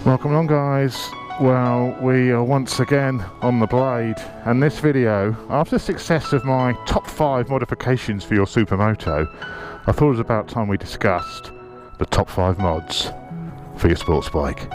Welcome along, guys. Well, we are once again on the blade, and this video, after the success of my top 5 modifications for your supermoto, I thought it was about time we discussed the top 5 mods for your sports bike.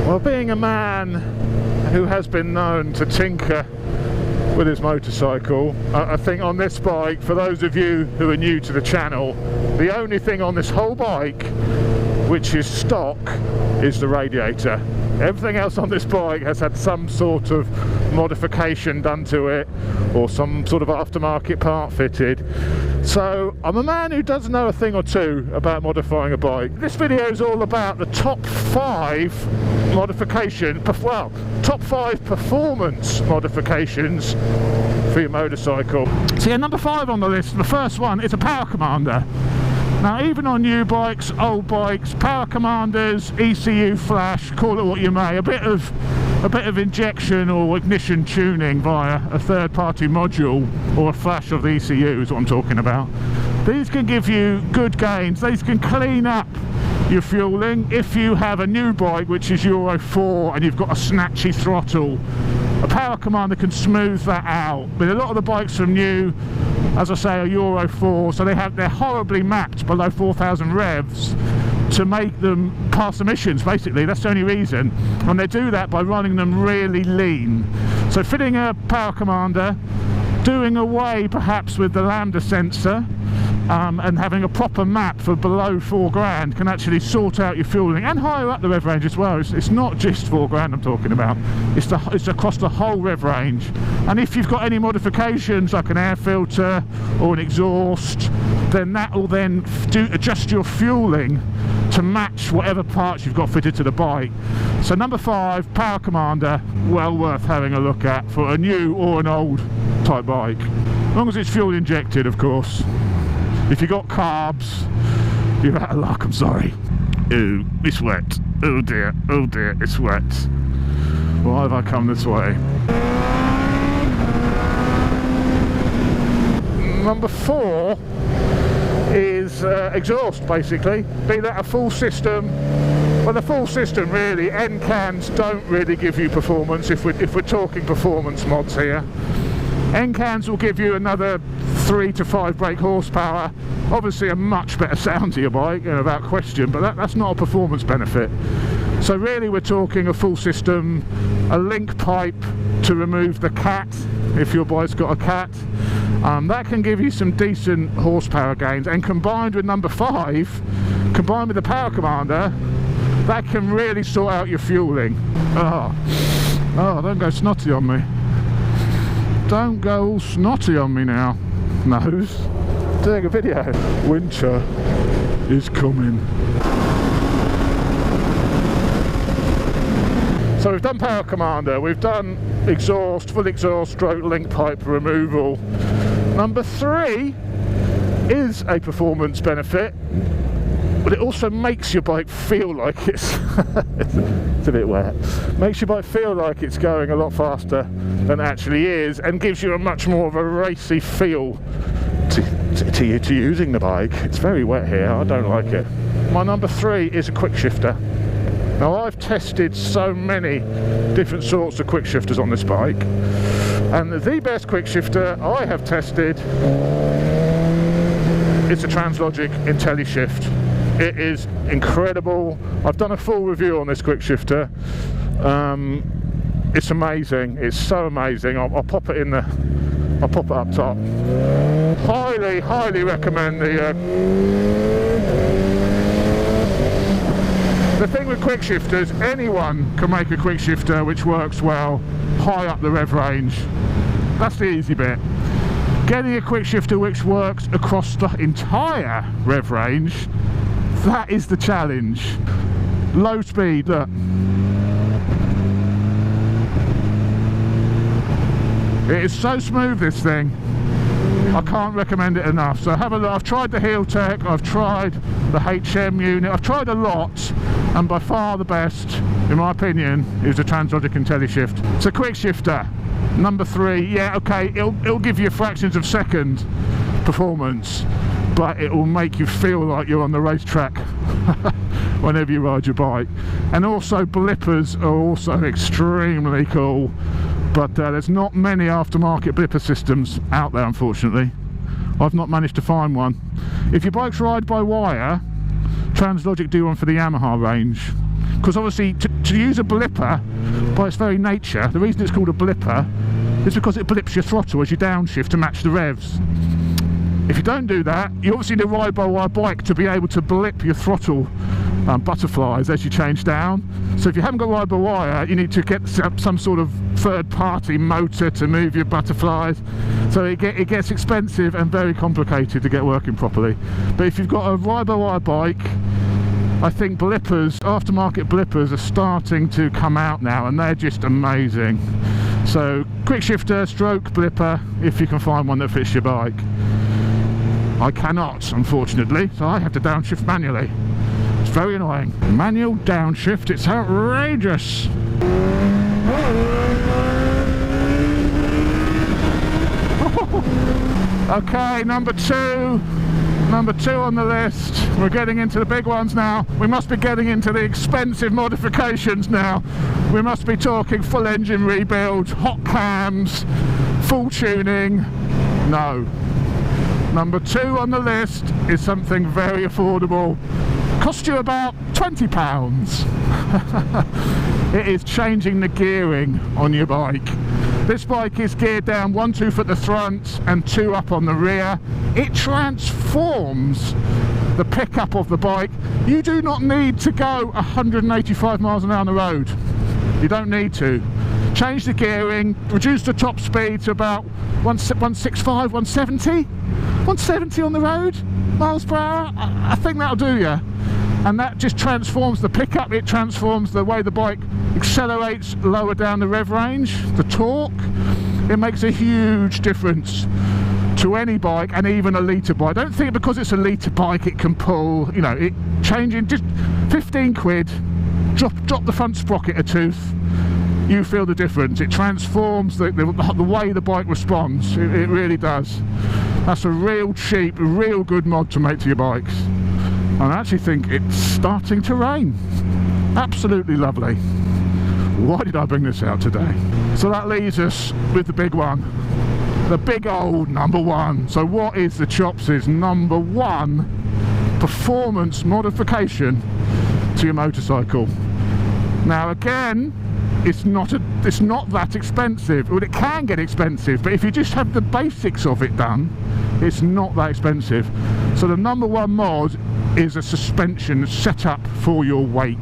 Well, being a man who has been known to tinker with his motorcycle, I think on this bike, for those of you who are new to the channel, the only thing on this whole bike which is stock is the radiator. Everything else on this bike has had some sort of modification done to it or some sort of aftermarket part fitted. So I'm a man who does know a thing or two about modifying a bike. This video is all about the top 5 modification, well, top 5 performance modifications for your motorcycle. So yeah, number 5 on the list, the first one is a power commander. Now, even on new bikes, old bikes, power commanders, ECU flash, call it what you may, a bit of injection or ignition tuning via a third-party module or a flash of the ECU is what I'm talking about. These can give you good gains. These can clean up your fueling. If you have a new bike which is Euro 4 and you've got a snatchy throttle, a power commander can smooth that out. But a lot of the bikes from new, as I say, are Euro 4, so they're horribly mapped below 4,000 revs to make them pass emissions, basically. That's the only reason. And they do that by running them really lean. So fitting a power commander, doing away perhaps with the lambda sensor, and having a proper map for below 4 grand can actually sort out your fueling and higher up the rev range as well. It's not just 4 grand I'm talking about, it's across the whole rev range. And if you've got any modifications like an air filter or an exhaust, then that will then adjust your fueling to match whatever parts you've got fitted to the bike. So number 5, power commander, well worth having a look at for a new or an old type bike, as long as it's fuel injected, of course. If you got carbs, you're out of luck, I'm sorry. Ooh, it's wet. Oh dear, it's wet. Why have I come this way? Number 4 is exhaust, basically. Be that a full system. Well, the full system really, N cans don't really give you performance if we're talking performance mods here. N cans will give you another 3 to 5 brake horsepower, obviously a much better sound to your bike, without question, but that's not a performance benefit. So really we're talking a full system, a link pipe to remove the cat if your bike's got a cat. That can give you some decent horsepower gains, and combined with number 5, combined with the power commander, that can really sort out your fueling. Oh, don't go snotty on me. Don't go all snotty on me now, nose. Doing a video. Winter is coming. So we've done power commander, we've done exhaust, full exhaust stroke link pipe removal. Number 3 is a performance benefit, but it also makes your bike feel like it's a bit wet. Makes your bike feel like it's going a lot faster than it actually is, and gives you a much more of a racy feel to using the bike. It's very wet here, I don't like it. My number 3 is a quick shifter. Now I've tested so many different sorts of quick shifters on this bike, and the best quick shifter I have tested is the Translogic Intellishift. It is incredible. I've done a full review on this quick shifter. It's amazing. It's so amazing. I'll pop it in the. I'll pop it up top. Highly recommend the thing with quick shifters. Anyone can make a quick shifter which works well high up the rev range. That's the easy bit. Getting a quick shifter which works across the entire rev range, that is the challenge. Low speed, look. It is so smooth, this thing. I can't recommend it enough. So have a look. I've tried the Healtech, I've tried the HM unit, I've tried a lot, and by far the best, in my opinion, is the Translogic Intellishift. It's a quick shifter, number 3. Yeah, okay, it'll give you fractions of second performance, but it will make you feel like you're on the racetrack whenever you ride your bike. And also blippers are also extremely cool. But there's not many aftermarket blipper systems out there, unfortunately. I've not managed to find one. If your bike's ride-by-wire, Translogic do one for the Yamaha range. Because obviously, to use a blipper, by its very nature, the reason it's called a blipper is because it blips your throttle as you downshift to match the revs. If you don't do that, you obviously need a ride-by-wire bike to be able to blip your throttle butterflies as you change down. So if you haven't got ride-by-wire, you need to get some sort of third-party motor to move your butterflies. So it gets expensive and very complicated to get working properly. But if you've got a ride-by-wire bike, I think blippers, aftermarket blippers, are starting to come out now, and they're just amazing. So quick shifter, stroke blipper, if you can find one that fits your bike. I cannot, unfortunately, so I have to downshift manually. It's very annoying. Manual downshift, it's outrageous. Okay, number two on the list. We're getting into the big ones now. We must be getting into the expensive modifications now. We must be talking full engine rebuild, hot cams, full tuning. No. Number 2 on the list is something very affordable. Cost you about £20. It is changing the gearing on your bike. This bike is geared down 1 tooth at the front and 2 up on the rear. It transforms the pickup of the bike. You do not need to go 185 miles an hour on the road. You don't need to. Change the gearing, reduce the top speed to about 165, 170. 170 on the road, miles per hour. I think that'll do you. And that just transforms the pickup. It transforms the way the bike accelerates lower down the rev range, the torque. It makes a huge difference to any bike, and even a litre bike. Don't think because it's a litre bike it can pull, you know, it changing just 15 quid, drop the front sprocket a tooth, you feel the difference. It transforms the way the bike responds. It really does. That's a real cheap, real good mod to make to your bikes. And I actually think it's starting to rain. Absolutely lovely. Why did I bring this out today? So that leaves us with the big one. The big old number 1. So what is the Chops' number 1 performance modification to your motorcycle? Now again, it's not that expensive. Well, it can get expensive, but if you just have the basics of it done, it's not that expensive. So the number 1 mod is a suspension set up for your weight.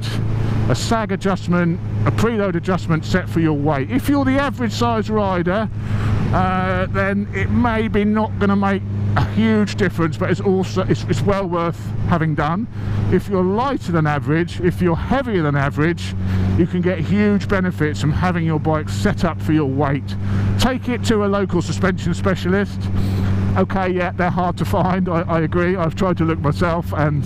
A sag adjustment, a preload adjustment set for your weight. If you're the average size rider, then it may be not going to make a huge difference, but it's well worth having done. If you're lighter than average, if you're heavier than average, you can get huge benefits from having your bike set up for your weight. Take it to a local suspension specialist. Okay, yeah, they're hard to find, I agree. I've tried to look myself, and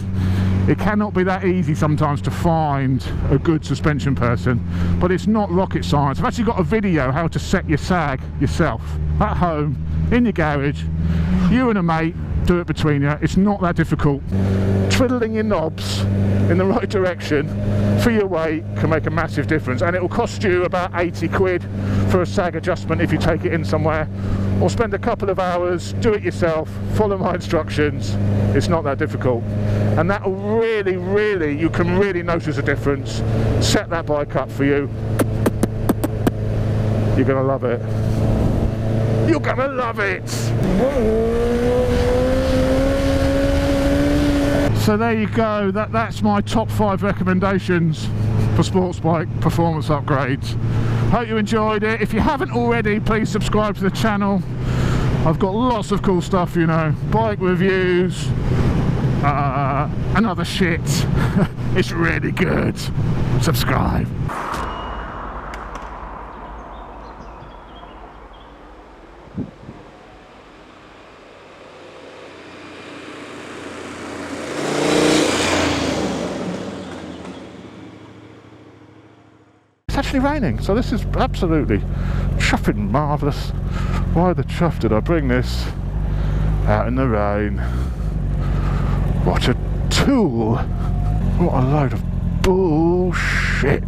it cannot be that easy sometimes to find a good suspension person, but it's not rocket science. I've actually got a video how to set your sag yourself at home in your garage, you and a mate, do it between you. It's not that difficult. Twiddling your knobs in the right direction for your weight can make a massive difference, and it will cost you about 80 quid for a sag adjustment if you take it in somewhere, or spend a couple of hours, do it yourself, follow my instructions. It's not that difficult, and that will really, you can really notice a difference. Set that bike up for you. You're gonna love it. You're gonna love it. So there you go, that's my top 5 recommendations for sports bike performance upgrades. Hope you enjoyed it. If you haven't already, please subscribe to the channel. I've got lots of cool stuff, you know, bike reviews, and other shit. It's really good. Subscribe. Actually raining, so this is absolutely chuffing marvellous. Why the chuff did I bring this out in the rain? What a tool! What a load of bullshit!